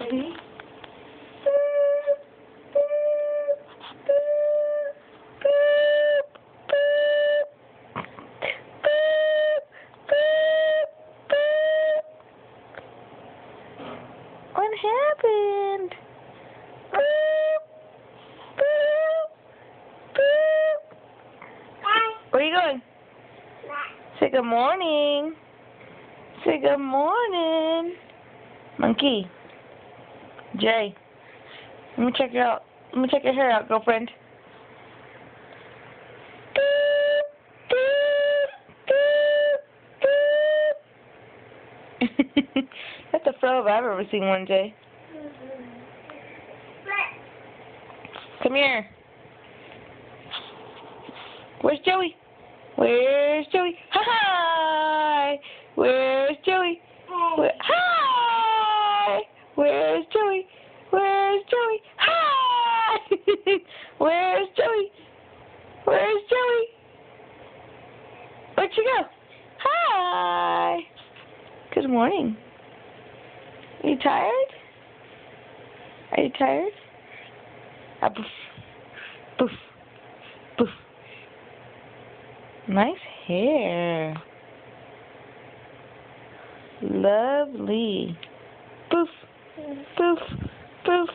Ready? What happened? Where are you going? Say good morning. Say good morning. Monkey. Jay. Let me check you out. Let me check your hair out, girlfriend. That's the fro if I've ever seen one, Jay. Come here. Where's Joey? Where's Joey? Hi! Where's Joey? Hi! Where's Joey? Where's Joey? Hi! Where's Joey? Where's Joey? Where'd you go? Hi! Good morning. Are you tired? Are you tired? Ah, poof. Poof. Poof. Nice hair. Lovely. Poof. Poof. Poof.